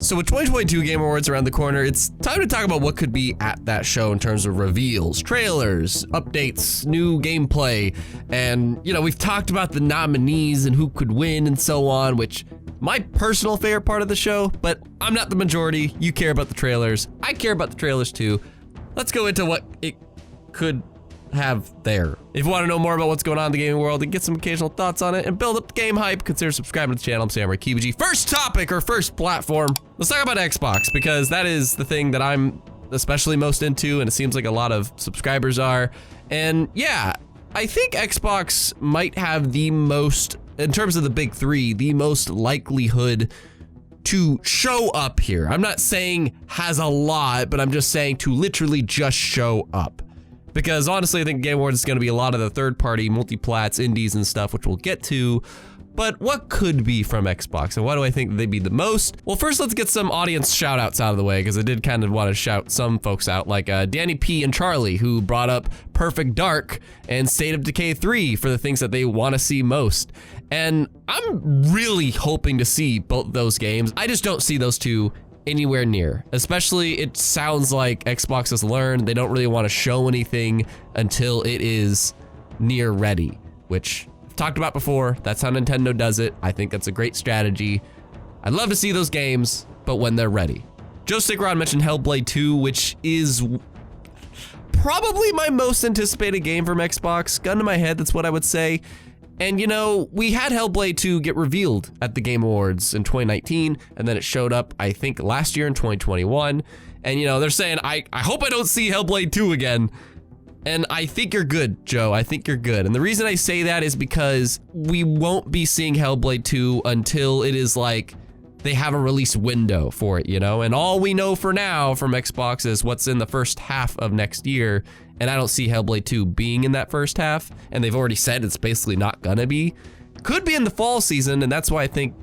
So with 2022 Game Awards around the corner, it's time to talk about what could be at that show in terms of reveals, trailers, updates, new gameplay, and, we've talked about the nominees and who could win and so on, which my personal favorite part of the show, but I'm not the majority. You care about the trailers. I care about the trailers too. Let's go into what it could have there. If you want to know more about what's going on in the gaming world and get some occasional thoughts on it and build up the game hype, consider subscribing to the channel. I'm Samurai Kibiji. First topic or first platform. Let's talk about Xbox because that is the thing that I'm especially most into and it seems like a lot of subscribers are. And yeah, I think Xbox might have the most, in terms of the big three, the most likelihood to show up here. I'm not saying has a lot, but I'm just saying to literally just show up. Because honestly, I think Game Awards is going to be a lot of the third-party multi-plats, indies and stuff, which we'll get to. But what could be from Xbox, and why do I think they'd be the most? Well, first let's get some audience shout-outs out of the way, because I did kind of want to shout some folks out, like Danny P and Charlie, who brought up Perfect Dark and State of Decay 3 for the things that they want to see most. And I'm really hoping to see both those games. I just don't see those two anywhere near. Especially, it sounds like Xbox has learned they don't really want to show anything until it is near ready, which I've talked about before. That's how Nintendo does it. I think that's a great strategy. I'd love to see those games, but when they're ready. Joe Stickrod mentioned Hellblade 2, which is probably my most anticipated game from Xbox. Gun to my head, that's what I would say. And we had Hellblade 2 get revealed at the Game Awards in 2019, and then it showed up, I think, last year in 2021. And they're saying, I hope I don't see Hellblade 2 again. And I think you're good, Joe. I think you're good. And the reason I say that is because we won't be seeing Hellblade 2 until it is like they have a release window for it, And all we know for now from Xbox is what's in the first half of next year. And I don't see Hellblade 2 being in that first half. And they've already said it's basically not gonna be. Could be in the fall season, and that's why I think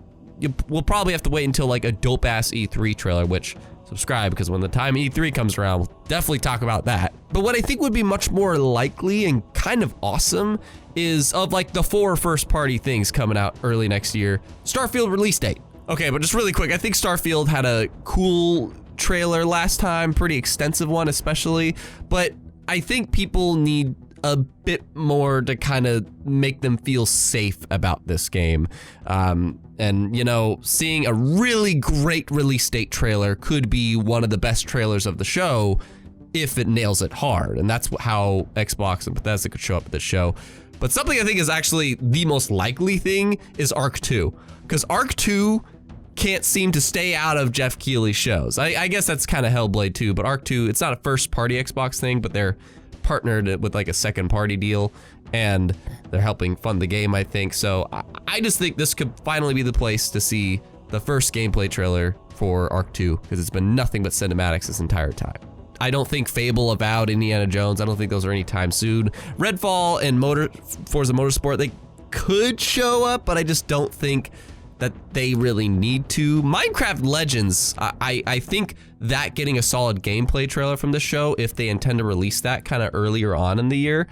we'll probably have to wait until like a dope-ass E3 trailer, which, subscribe, because when the time E3 comes around, we'll definitely talk about that. But what I think would be much more likely and kind of awesome is of like the 4 first-party things coming out early next year. Starfield release date. Okay, but just really quick, I think Starfield had a cool trailer last time, pretty extensive one especially, but I think people need a bit more to kind of make them feel safe about this game. And seeing a really great release date trailer could be one of the best trailers of the show if it nails it hard. And that's how Xbox and Bethesda could show up at this show. But something I think is actually the most likely thing is Arc 2. Because Arc 2 can't seem to stay out of Jeff Keighley's shows. I guess that's kind of Hellblade 2, but Arc 2, it's not a first-party Xbox thing, but they're partnered with like a second-party deal, and they're helping fund the game, I think. So I just think this could finally be the place to see the first gameplay trailer for Arc 2, because it's been nothing but cinematics this entire time. I don't think Fable, Avowed, Indiana Jones, I don't think those are anytime soon. Redfall and Forza Motorsport, they could show up, but I just don't think that they really need to. Minecraft Legends, I think that getting a solid gameplay trailer from the show, if they intend to release that kind of earlier on in the year,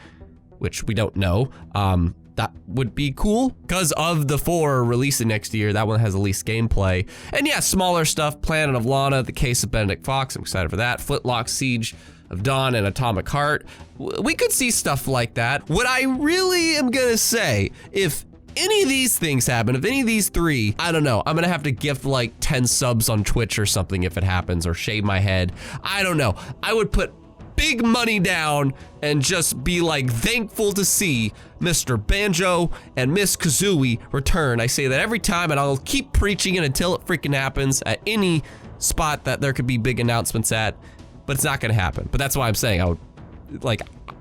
which we don't know, that would be cool. Because of the 4 releasing next year, that one has the least gameplay. And yeah, smaller stuff, Planet of Lana, The Case of Benedict Fox, I'm excited for that. Flintlock, Siege of Dawn, and Atomic Heart. We could see stuff like that. What I really am gonna say, if any of these things happen, if any of these 3, I don't know, I'm gonna have to gift like 10 subs on Twitch or something if it happens, or shave my head. I don't know. I would put big money down and just be like thankful to see Mr. Banjo and Miss Kazooie return. I say that every time, and I'll keep preaching it until it freaking happens at any spot that there could be big announcements at, but it's not gonna happen. But that's why I'm saying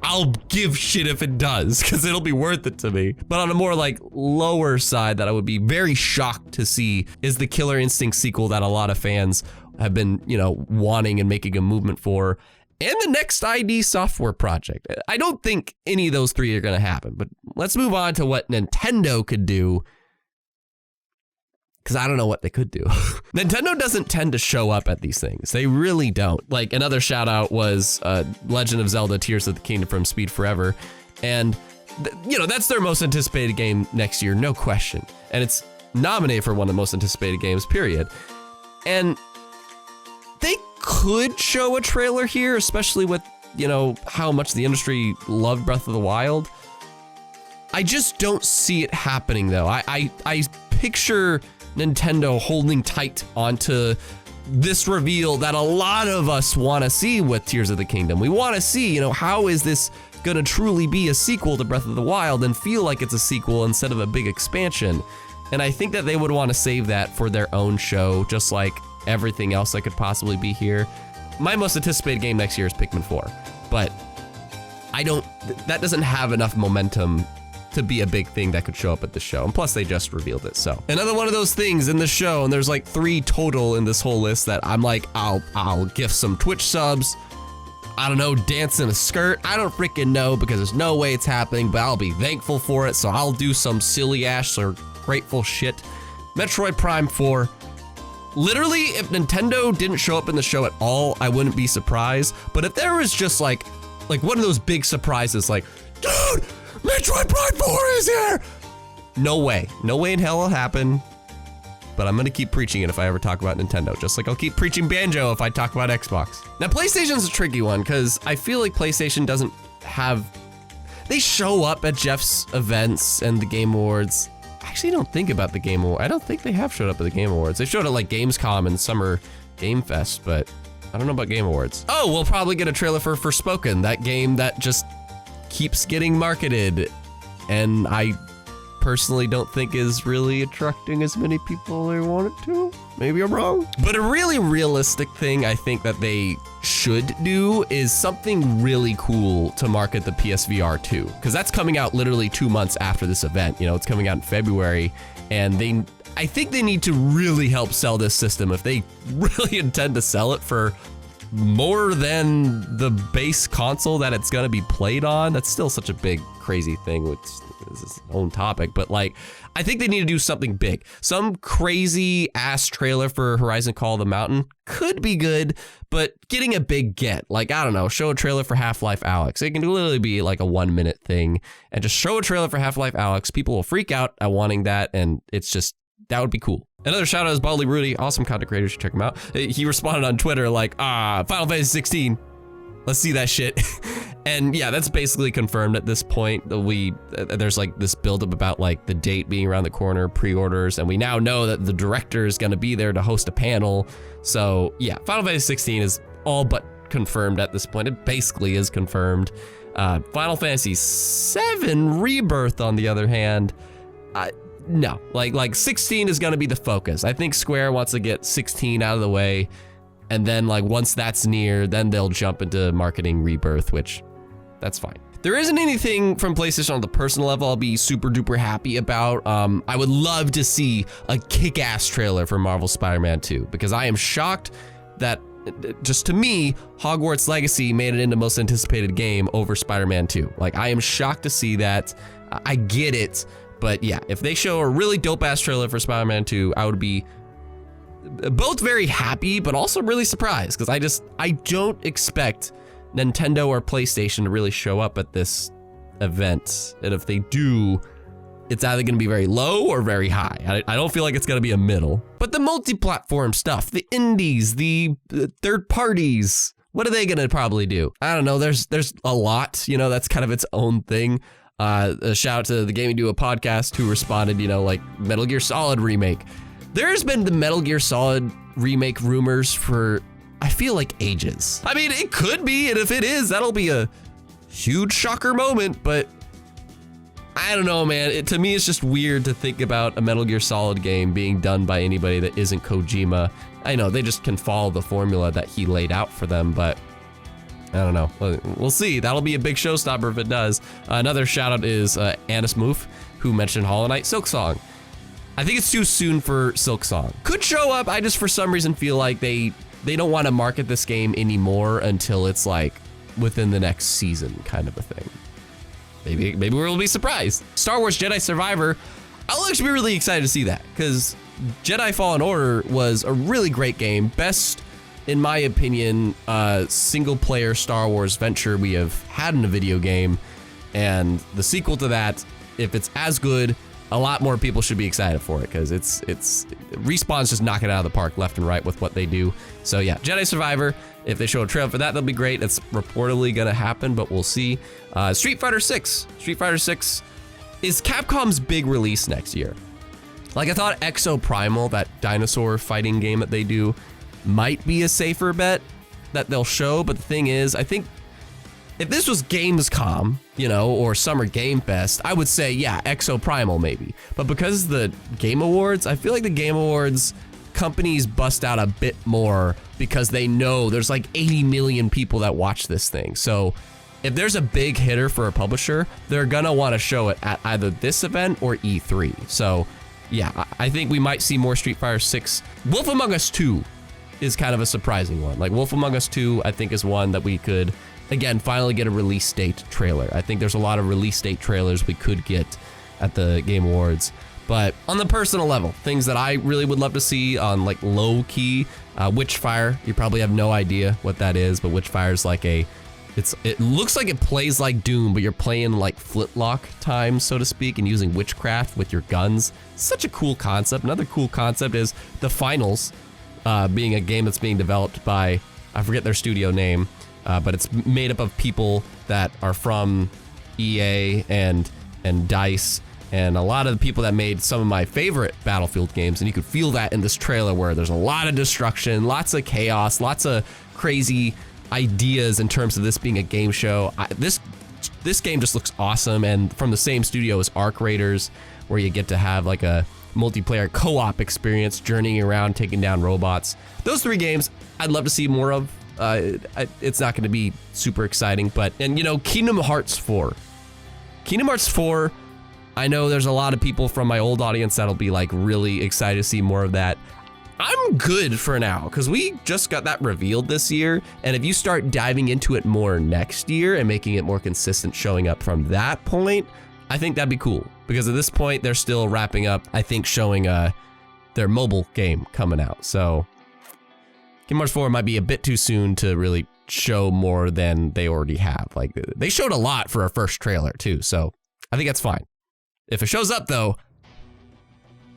I'll give shit if it does, because it'll be worth it to me. But on a more like lower side that I would be very shocked to see is the Killer Instinct sequel that a lot of fans have been, wanting and making a movement for, and the next ID Software project. I don't think any of those 3 are gonna happen, but let's move on to what Nintendo could do, because I don't know what they could do. Nintendo doesn't tend to show up at these things. They really don't. Like, another shout out was Legend of Zelda Tears of the Kingdom from Speed Forever. And, that's their most anticipated game next year, no question. And it's nominated for one of the most anticipated games, period. And could show a trailer here, especially with, you know, how much the industry loved Breath of the Wild. I just don't see it happening though. I picture Nintendo holding tight onto this reveal that a lot of us want to see with Tears of the Kingdom. We want to see, you know, how is this gonna truly be a sequel to Breath of the Wild and feel like it's a sequel instead of a big expansion. And I think that they would want to save that for their own show, just like everything else that could possibly be here. My most anticipated game next year is Pikmin 4, but that doesn't have enough momentum to be a big thing that could show up at the show. And plus they just revealed it, so. Another one of those things in the show, and there's like 3 total in this whole list that I'm like, I'll gift some Twitch subs, I don't know, dance in a skirt, I don't freaking know, because there's no way it's happening, but I'll be thankful for it, so I'll do some silly ass or grateful shit. Metroid Prime 4. Literally, if Nintendo didn't show up in the show at all, I wouldn't be surprised. But if there was just like one of those big surprises, like, dude, Metroid Prime 4 is here! No way in hell it'll happen. But I'm gonna keep preaching it if I ever talk about Nintendo, just like I'll keep preaching Banjo if I talk about Xbox. Now, PlayStation's a tricky one, because I feel like PlayStation doesn't have... They show up at Jeff's events and the Game Awards. I actually don't think about the Game Awards. I don't think they have showed up at the Game Awards. They showed at like Gamescom and Summer Game Fest, but I don't know about Game Awards. Oh, we'll probably get a trailer for Forspoken, that game that just keeps getting marketed, and I personally don't think is really attracting as many people as they want it to. Maybe I'm wrong. But a really realistic thing I think that they should do is something really cool to market the PSVR 2, because that's coming out literally 2 months after this event. You know, it's coming out in February, and I think they need to really help sell this system if they really intend to sell it for more than the base console that it's gonna be played on. That's still such a big, crazy thing, which is its own topic, but like, I think they need to do something big. Some crazy ass trailer for Horizon Call of the Mountain could be good, but getting a big get, like, I don't know, show a trailer for Half-Life Alyx. It can literally be like a 1-minute thing, and just show a trailer for Half-Life Alyx. People will freak out at wanting that, and it's just, that would be cool. Another shout out is Baldly Rudy, awesome content creator, you should check him out. He responded on Twitter like, Final Fantasy 16, let's see that shit. And yeah, that's basically confirmed at this point. There's like this buildup about like the date being around the corner, pre-orders, and we now know that the director is gonna be there to host a panel. So yeah, Final Fantasy 16 is all but confirmed at this point. It basically is confirmed. Final Fantasy 7 Rebirth, on the other hand, no, like 16 is gonna be the focus. I think Square wants to get 16 out of the way, and then like once that's near, then they'll jump into marketing Rebirth, which that's fine. There isn't anything from PlayStation on the personal level I'll be super duper happy about. I would love to see a kick-ass trailer for Marvel Spider-Man 2, because I am shocked that, just to me, Hogwarts Legacy made it into most anticipated game over Spider-Man 2. Like, I am shocked to see that. I get it. But yeah, if they show a really dope-ass trailer for Spider-Man 2, I would be both very happy, but also really surprised, because I don't expect Nintendo or PlayStation to really show up at this event. And if they do, it's either gonna be very low or very high. I don't feel like it's gonna be a middle. But the multi-platform stuff, the indies, the third parties, what are they gonna probably do? I don't know, there's a lot, you know, that's kind of its own thing. A shout out to the Gaming Duo podcast who responded, you know, like Metal Gear Solid remake. There's been the Metal Gear Solid remake rumors for, I feel like, ages. I mean, it could be, and if it is, that'll be a huge shocker moment, but I don't know, man. To me, it's just weird to think about a Metal Gear Solid game being done by anybody that isn't Kojima. I know, they just can follow the formula that he laid out for them, but I don't know. We'll see. That'll be a big showstopper if it does. Another shout out is Anis Moof, who mentioned Hollow Knight Silksong. I think it's too soon for Silksong. Could show up. I just, for some reason, feel like they don't want to market this game anymore until it's like within the next season, kind of a thing. Maybe we'll be surprised. Star Wars Jedi Survivor. I'll actually be really excited to see that, because Jedi Fallen Order was a really great game. Best, in my opinion, single-player Star Wars venture we have had in a video game, and the sequel to that, if it's as good a lot more people should be excited for it because it's Respawn's just knocking it out of the park left and right with what they do. So yeah, Jedi Survivor, if they show a trailer for that, that'll be great. It's reportedly gonna happen, but we'll see. Street Fighter 6 is Capcom's big release next year. Like, I thought Exo Primal, that dinosaur fighting game that they do, might be a safer bet that they'll show, but the thing is, I think if this was Gamescom, you know, or Summer Game Fest, I would say, yeah, Exo Primal maybe. But because the Game Awards, I feel like the Game Awards companies bust out a bit more because they know there's like 80 million people that watch this thing. So if there's a big hitter for a publisher, they're gonna wanna show it at either this event or E3. So yeah, I think we might see more Street Fighter 6. Wolf Among Us 2 is kind of a surprising one. Like Wolf Among Us 2, I think is one that we could, again, finally get a release date trailer. I think there's a lot of release date trailers we could get at the Game Awards. But on the personal level, things that I really would love to see on like low key, Witchfire, you probably have no idea what that is, but Witchfire is like it looks like it plays like Doom, but you're playing like flintlock time, so to speak, and using witchcraft with your guns. Such a cool concept. Another cool concept is The Finals, being a game that's being developed by, I forget their studio name, but it's made up of people that are from EA and DICE, and a lot of the people that made some of my favorite Battlefield games, and you could feel that in this trailer where there's a lot of destruction, lots of chaos, lots of crazy ideas in terms of this being a game show. This game just looks awesome, and from the same studio as Arc Raiders, where you get to have like a multiplayer co-op experience journeying around taking down robots. Those three games I'd love to see more of. It's not going to be super exciting, but, and you know, Kingdom Hearts 4. Kingdom Hearts 4, I know there's a lot of people from my old audience that'll be like really excited to see more of that. I'm good for now, because we just got that revealed this year, and if you start diving into it more next year and making it more consistent showing up from that point, I think that'd be cool. Because at this point, they're still wrapping up, I think, showing their mobile game coming out. So Kingdom Hearts 4 might be a bit too soon to really show more than they already have. Like, they showed a lot for our first trailer too, so I think that's fine. If it shows up though,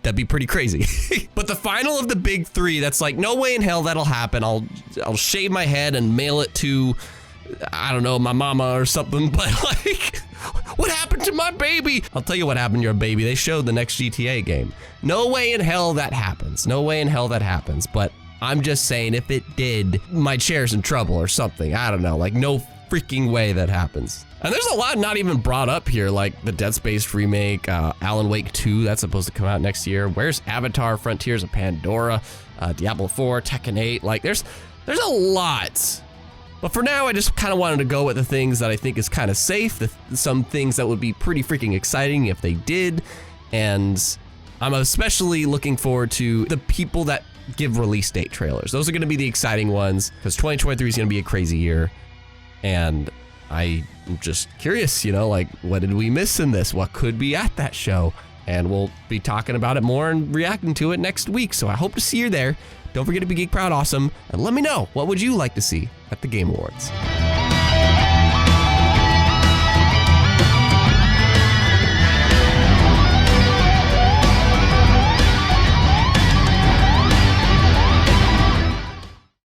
that'd be pretty crazy. But the final of the big three, that's like, no way in hell that'll happen. I'll shave my head and mail it to, I don't know, my mama or something, but like, what happened to my baby? I'll tell you what happened to your baby. They showed the next GTA game. No way in hell that happens. No way in hell that happens. But I'm just saying, if it did, my chair's in trouble or something. I don't know, like no freaking way that happens. And there's a lot not even brought up here, like the Dead Space remake, Alan Wake 2, that's supposed to come out next year. Where's Avatar, Frontiers of Pandora, Diablo 4, Tekken 8? Like there's a lot. But for now, I just kind of wanted to go with the things that I think is kind of safe, some things that would be pretty freaking exciting if they did. And I'm especially looking forward to the people that give release date trailers. Those are going to be the exciting ones, because 2023 is going to be a crazy year. And I'm just curious, you know, like, what did we miss in this? What could be at that show? And we'll be talking about it more and reacting to it next week. So I hope to see you there. Don't forget to be Geek Proud Awesome, and let me know, what would you like to see at the Game Awards?